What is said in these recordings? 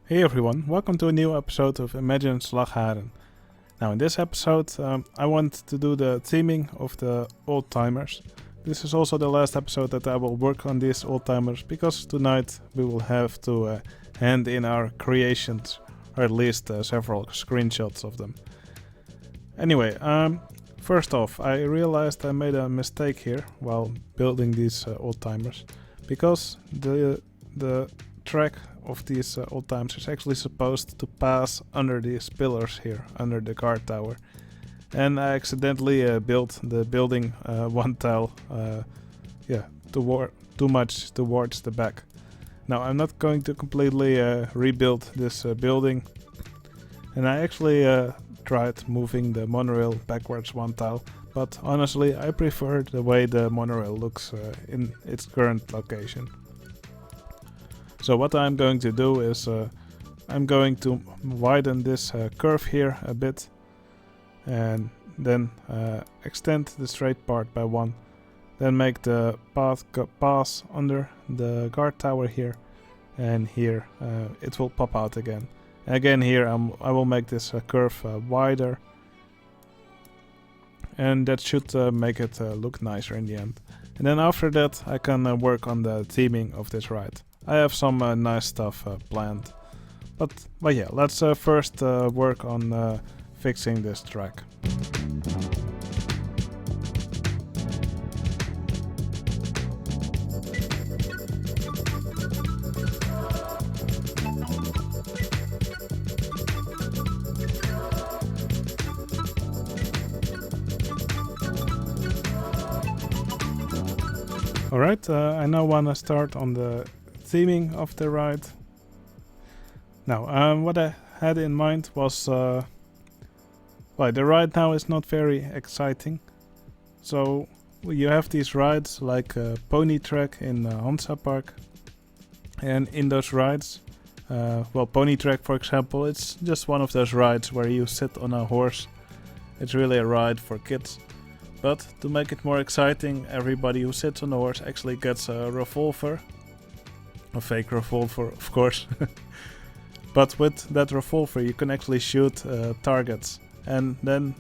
Hey everyone, welcome to a new episode of Imagine Slagharen. Now in this episode I want to do the theming of the old timers. This is also the last episode that I will work on these old timers because tonight we will have to hand in our creations, or at least several screenshots of them. Anyway, first off, I realized I made a mistake here while building these old timers because the track of these old timers is actually supposed to pass under these pillars here, under the guard tower. And I accidentally built the building one tile too much towards the back. Now I'm not going to completely rebuild this building, and I actually tried moving the monorail backwards one tile, but honestly I prefer the way the monorail looks in its current location. So what I'm going to do is I'm going to widen this curve here a bit and then extend the straight part by one. Then make the path pass under the guard tower here, and here it will pop out again. And again here I will make this curve wider, and that should make it look nicer in the end. And then after that I can work on the theming of this ride. I have some nice stuff planned. But yeah, let's first work on fixing this track. Alright, I now wanna start on the theming of the ride. Now, what I had in mind was, the ride now is not very exciting. So you have these rides like Pony Trek in Hansa Park, and in those rides, Pony Trek for example, it's just one of those rides where you sit on a horse. It's really a ride for kids. But to make it more exciting, everybody who sits on the horse actually gets a revolver. A fake revolver, of course. But with that revolver you can actually shoot targets. And then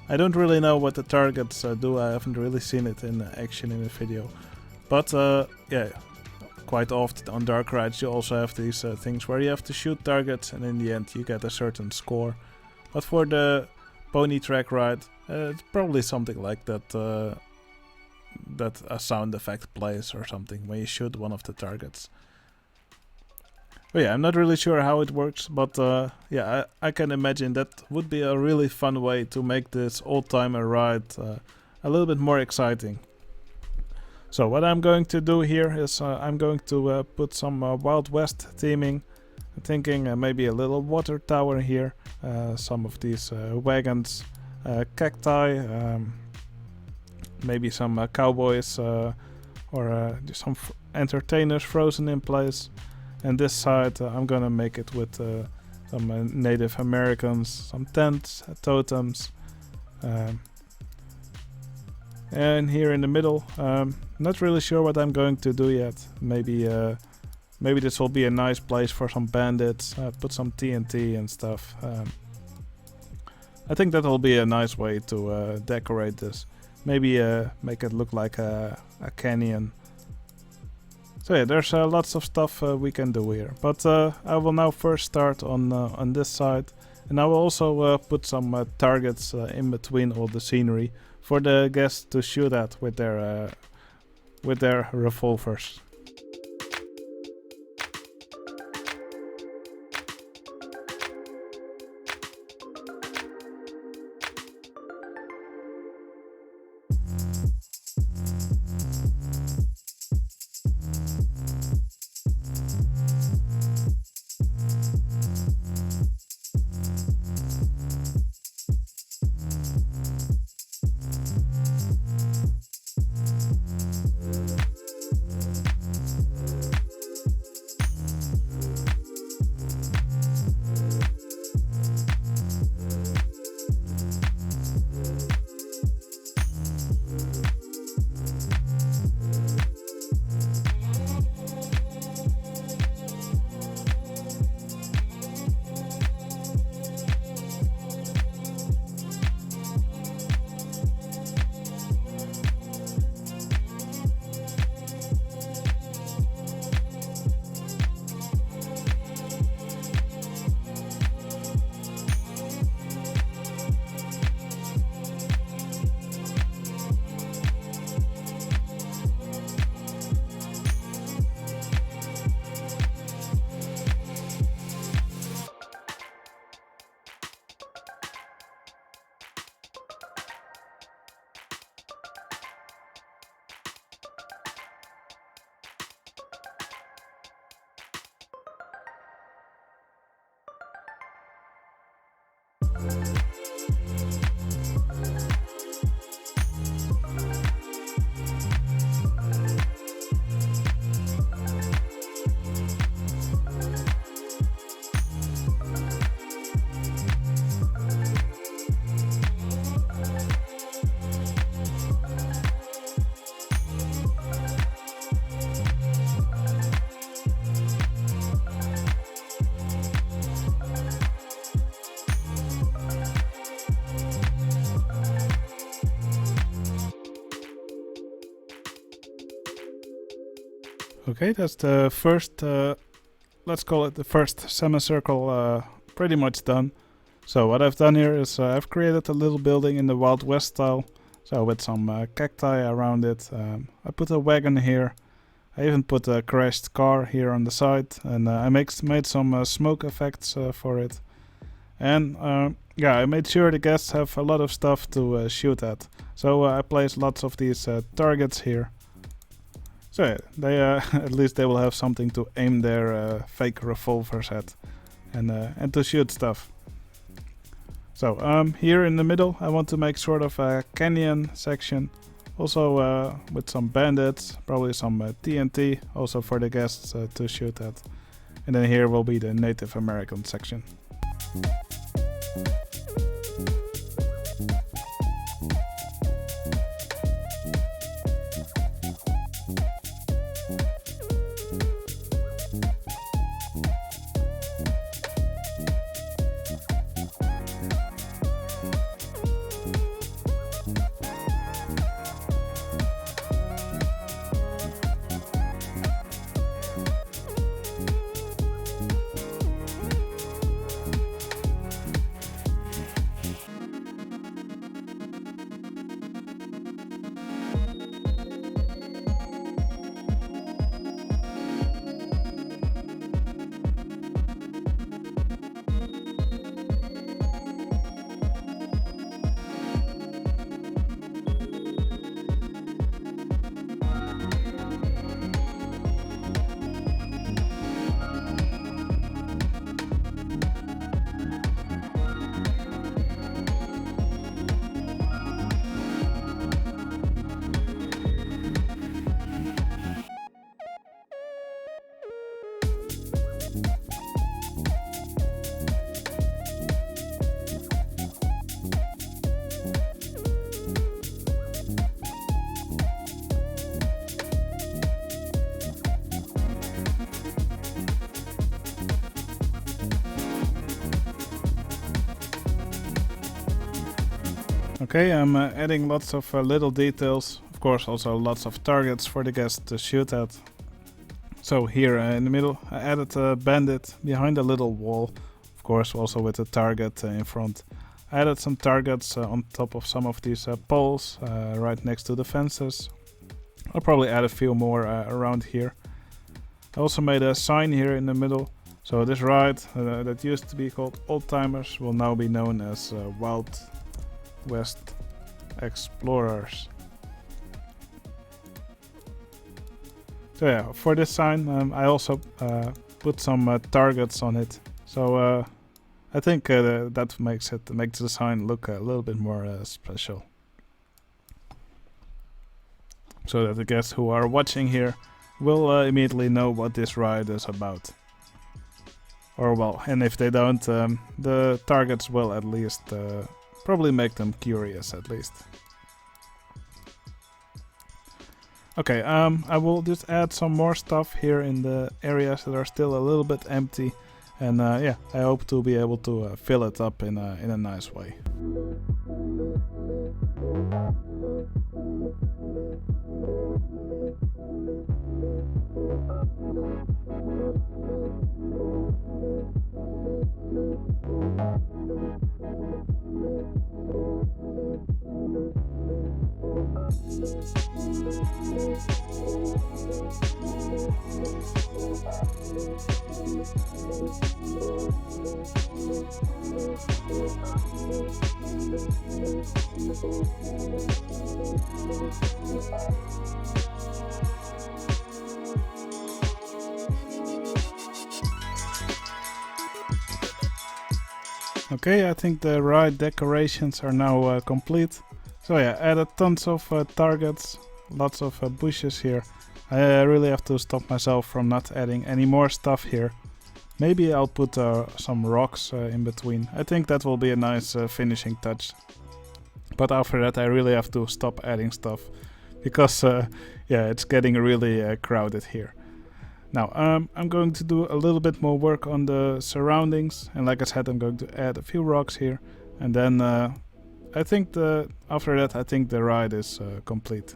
I don't really know what the targets do. I haven't really seen it in action in a video. But quite often on dark rides you also have these things where you have to shoot targets, and in the end you get a certain score. But for the Pony Trek ride, it's probably something like that. That a sound effect plays or something when you shoot one of the targets. But yeah, I'm not really sure how it works, but I can imagine that would be a really fun way to make this old-timer ride a little bit more exciting. So what I'm going to do here is I'm going to put some Wild West theming. I'm thinking maybe a little water tower here, some of these wagons, cacti, maybe some cowboys or some entertainers frozen in place. And this side I'm gonna make it with some Native Americans, some tents, totems. And here in the middle, not really sure what I'm going to do yet. Maybe this will be a nice place for some bandits, put some TNT and stuff. I think that will be a nice way to decorate this. Maybe make it look like a canyon. So yeah, there's lots of stuff we can do here. But I will now first start on this side, and I will also put some targets in between all the scenery for the guests to shoot at with their revolvers. Okay, that's the first, let's call it the first semicircle, pretty much done. So what I've done here is I've created a little building in the Wild West style, so with some cacti around it. I put a wagon here. I even put a crashed car here on the side, and I made some smoke effects for it. And yeah, I made sure the guests have a lot of stuff to shoot at. So I placed lots of these targets here. So yeah, they at least they will have something to aim their fake revolvers at, and to shoot stuff. So here in the middle, I want to make sort of a canyon section, also with some bandits, probably some TNT, also for the guests to shoot at. And then here will be the Native American section. Okay, I'm adding lots of little details, of course also lots of targets for the guests to shoot at. So here in the middle I added a bandit behind a little wall, of course also with a target in front. I added some targets on top of some of these poles right next to the fences. I'll probably add a few more around here. I also made a sign here in the middle. So this ride that used to be called Old Timers will now be known as Wild West Explorers. So yeah, for this sign I also put some targets on it. So I think that makes the sign look a little bit more special. So that the guests who are watching here will immediately know what this ride is about. Or well, and if they don't, the targets will at least probably make them curious at least. Okay, I will just add some more stuff here in the areas that are still a little bit empty, and yeah, I hope to be able to fill it up in a nice way. Okay, I think the ride decorations are now complete. So yeah, added tons of targets, lots of bushes here. I really have to stop myself from not adding any more stuff here. Maybe I'll put some rocks in between. I think that will be a nice finishing touch. But after that I really have to stop adding stuff. Because yeah, it's getting really crowded here. Now I'm going to do a little bit more work on the surroundings. And like I said, I'm going to add a few rocks here. And then I think after that I think the ride is complete.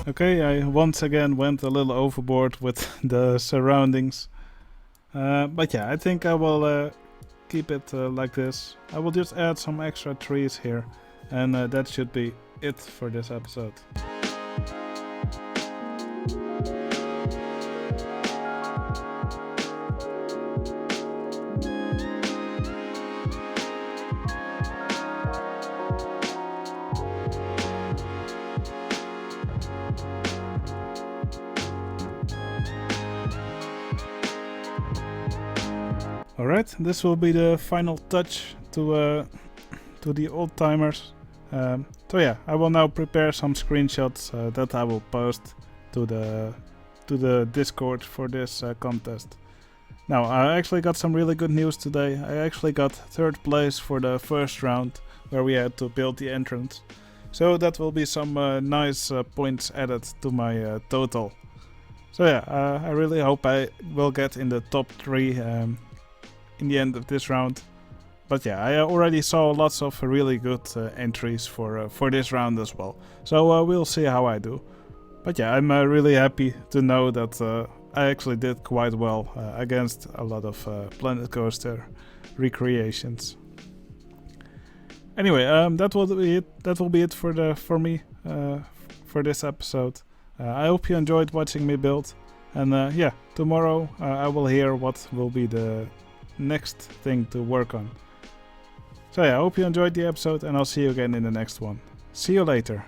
Okay, I once again went a little overboard with the surroundings. But yeah, I think I will keep it like this. I will just add some extra trees here. And that should be it for this episode. Alright, this will be the final touch to the old timers. So yeah, I will now prepare some screenshots that I will post to the Discord for this contest. Now, I actually got some really good news today. I actually got 3rd place for the first round, where we had to build the entrance. So that will be some nice points added to my total. So yeah, I really hope I will get in the top 3 in the end of this round. But yeah, I already saw lots of really good entries for this round as well. So we'll see how I do. But yeah, I'm really happy to know that I actually did quite well against a lot of Planet Coaster recreations. Anyway, that will be it. That will be it for me for this episode. I hope you enjoyed watching me build. And yeah, tomorrow I will hear what will be the next thing to work on. So yeah, I hope you enjoyed the episode, and I'll see you again in the next one. See you later.